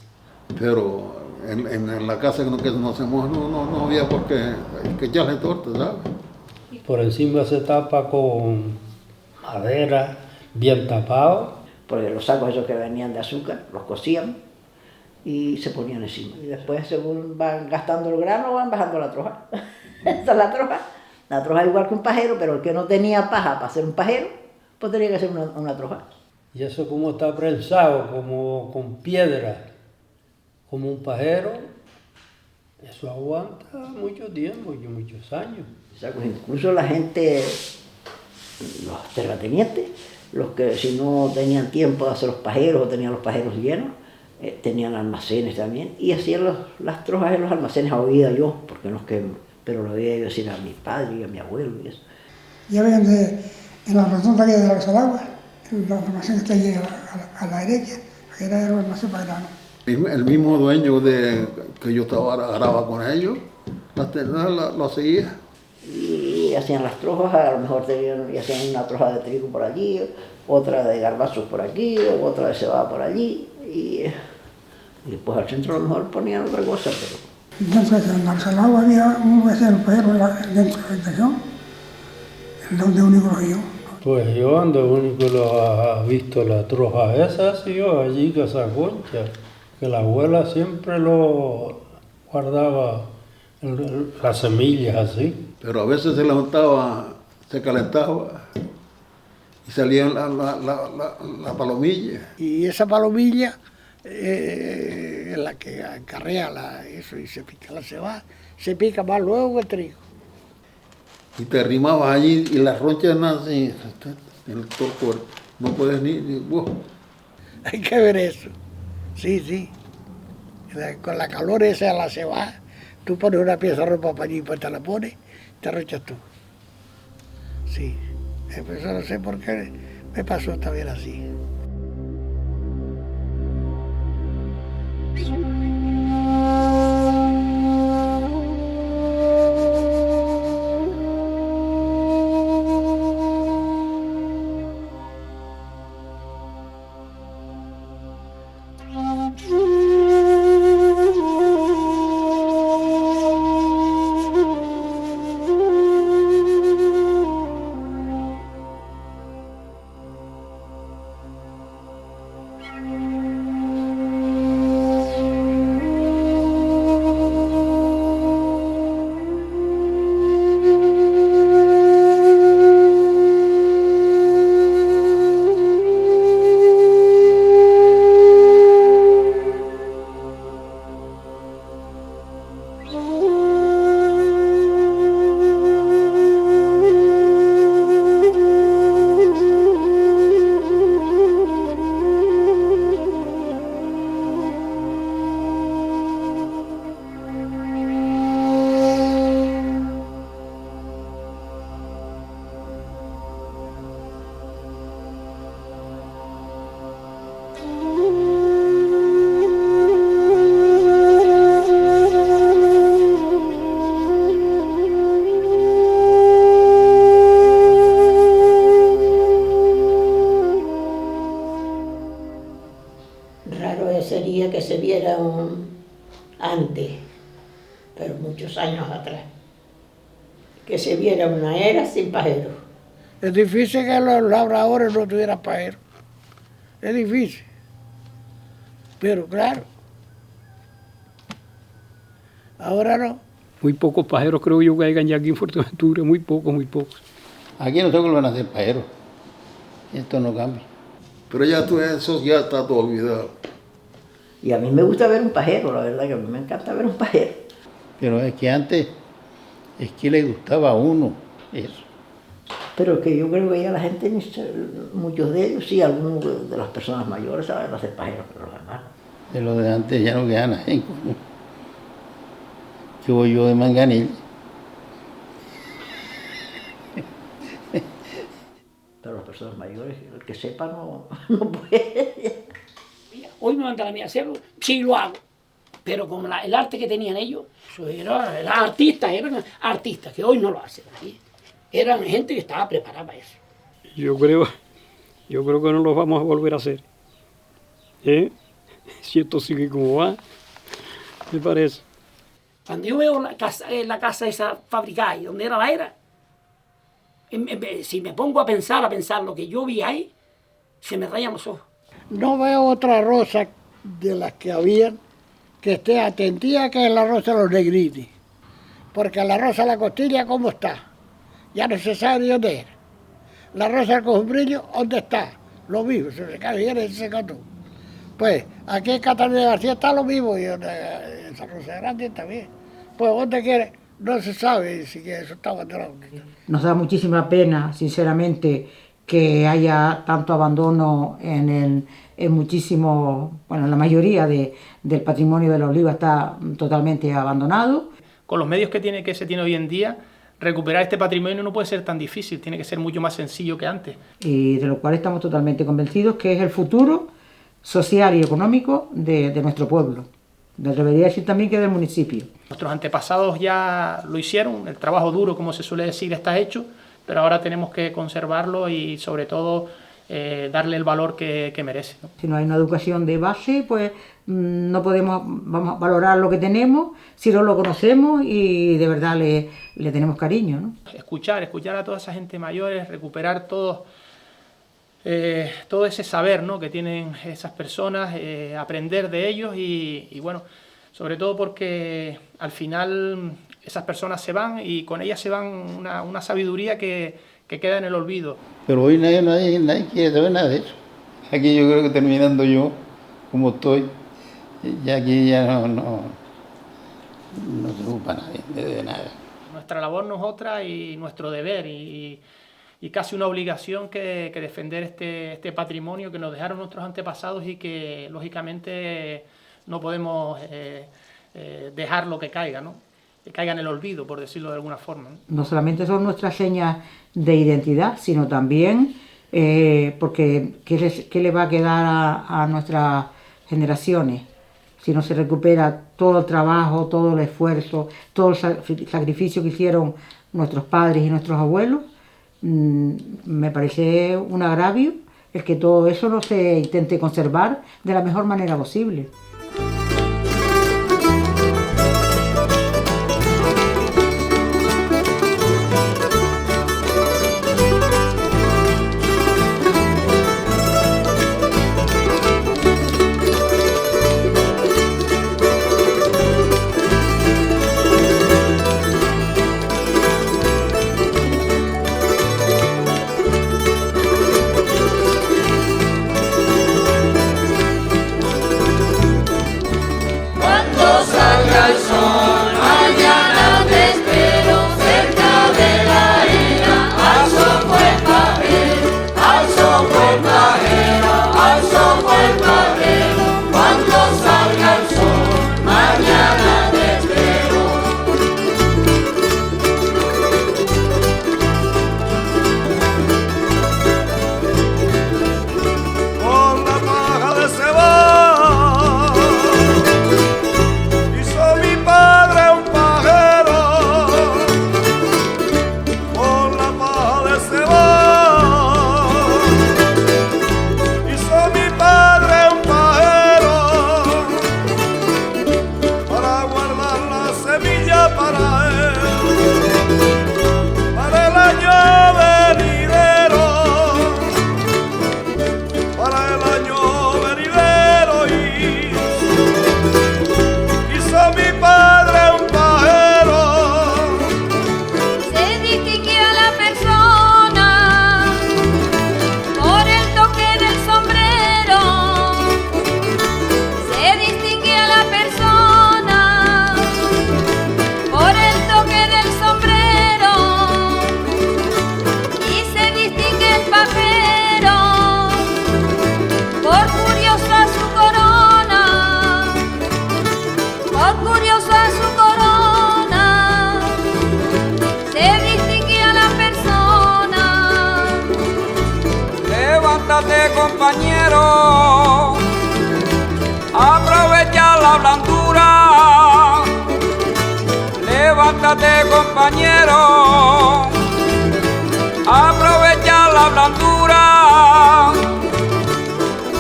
Pero en la casa que nos hacemos no había por qué echarle torta, ¿sabes?
Por encima se tapa con madera, bien tapado.
Porque los sacos esos que venían de azúcar, los cocían y se ponían encima. Y después, según van gastando el grano, van bajando la troja. Esa es la troja. La troja es igual que un pajero, pero el que no tenía paja para hacer un pajero, pues tenía que hacer una troja.
Y eso como está prensado, como con piedra, como un pajero, eso aguanta mucho tiempo, muchos años.
O sea, pues incluso la gente, los terratenientes, los que si no tenían tiempo de hacer los pajeros o tenían los pajeros llenos, tenían almacenes también y hacían las trojas en los almacenes, oía yo, porque no es que, pero lo oía yo decir a mi padre y a mi abuelo y eso.
Ya ven en la rotonda que de la Salagua, el almacén que está allí a la derecha, era el almacén para grano.
El mismo dueño que yo araba con ellos, lo seguía.
Y hacían las trojas, a lo mejor y hacían una troja de trigo por allí, otra de garbanzos por aquí, otra de cebada por allí, y después al centro a lo mejor ponían otra cosa, pero...
Entonces en la Salagua había uno que hacía los pajeros dentro de la estación, donde único lo yo.
Pues yo ando único lo ha visto la troja esa, sí, yo allí que esa concha, que la abuela siempre lo guardaba las semillas así.
Pero a veces se levantaba, se calentaba y salía la palomilla.
Y esa palomilla es la que acarrea eso y se pica la cebada, se pica más luego que el trigo.
Y te arrimabas allí y las ronchas nacen en todo el cuerpo. No puedes ni
Hay que ver eso. Sí. Con la calor esa de la cebada, tú pones una pieza de ropa para allí y pues te la pones, te arrochas tú. Sí. Eso no sé por qué me pasó también así.
Sería que se viera antes, pero muchos años atrás, que se viera una era sin pajeros.
Es difícil que los labradores no tuvieran pajeros. Es difícil. Pero claro, ahora no.
Muy pocos pajeros creo yo que hayan ya aquí en Fuerteventura, muy pocos.
Aquí no se vuelven a hacer pajeros. Esto no cambia.
Pero ya tú, eso ya está todo olvidado.
Y a mí me gusta ver un pajero, la verdad que a mí me encanta ver un pajero.
Pero es que antes, es que le gustaba a uno eso.
Pero que yo creo que ya la gente, muchos de ellos, sí, algunos de las personas mayores saben hacer pajeros, pero los demás.
De lo de antes ya no queda nadie. ¿Qué voy yo de Manganil?
Pero las personas mayores, el que sepa no puede.
Hoy me mandan a mí a hacerlo, sí lo hago. Pero con el arte que tenían ellos, eran artistas que hoy no lo hacen. ¿Sí? Eran gente que estaba preparada para eso.
Yo creo que no los vamos a volver a hacer. Si esto sigue como va, me parece.
Cuando yo veo la casa esa fabricada y donde era la era, si me pongo a pensar lo que yo vi ahí, se me rayan los ojos.
No veo otra rosa de las que habían que esté atentía que es la rosa de los negritis. Porque la rosa de la costilla, ¿cómo está? Ya no se sabe ni dónde era. La rosa del cojumbrillo, ¿dónde está? Lo mismo, se me cae bien y se secó todo. Pues aquí en Catalina García está lo mismo y en San Rosa Grande también. Pues ¿dónde quiere? No se sabe si eso está abandonado.
Nos da muchísima pena, sinceramente, que haya tanto abandono en muchísimo, bueno, la mayoría del patrimonio de la oliva está totalmente abandonado.
Con los medios que se tiene hoy en día, recuperar este patrimonio no puede ser tan difícil, tiene que ser mucho más sencillo que antes.
Y de lo cual estamos totalmente convencidos que es el futuro social y económico de nuestro pueblo. Me atrevería a decir también que del municipio.
Nuestros antepasados ya lo hicieron, el trabajo duro, como se suele decir, está hecho, pero ahora tenemos que conservarlo y sobre todo darle el valor que merece, ¿no?
Si no hay una educación de base, pues no podemos valorar lo que tenemos, si no lo conocemos y de verdad le tenemos cariño, ¿no?
Escuchar a toda esa gente mayor, recuperar todo ese saber, ¿no?, que tienen esas personas, aprender de ellos y bueno, sobre todo porque al final esas personas se van y con ellas se van una sabiduría que queda en el olvido.
Pero hoy nadie quiere saber nada de eso. Aquí yo creo que terminando yo, como estoy, ya aquí ya no se ocupa nadie de nada.
Nuestra labor no es otra y nuestro deber y casi una obligación que defender este patrimonio que nos dejaron nuestros antepasados y que lógicamente no podemos dejarlo que caiga, ¿no? Que caiga en el olvido, por decirlo de alguna forma, ¿no?
No solamente son nuestras señas de identidad, sino también porque ¿qué le va a quedar a nuestras generaciones? Si no se recupera todo el trabajo, todo el esfuerzo, todo el sacrificio que hicieron nuestros padres y nuestros abuelos, me parece un agravio el que todo eso no se intente conservar de la mejor manera posible.
Levántate, compañero, aprovecha la blandura. Levántate, compañero, aprovecha la blandura,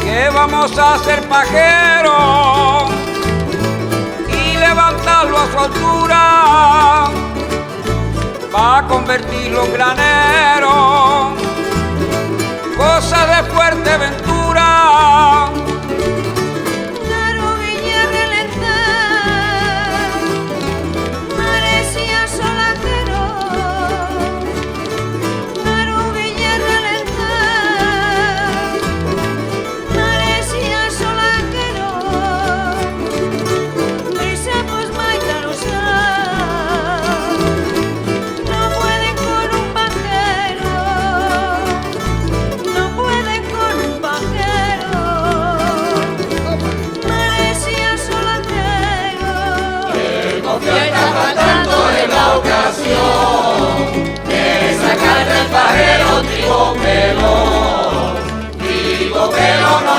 que vamos a hacer pajero y levantarlo a su altura, para convertirlo en granero, cosa de Fuerteventura.
Que sacar del pajero trigo pelo no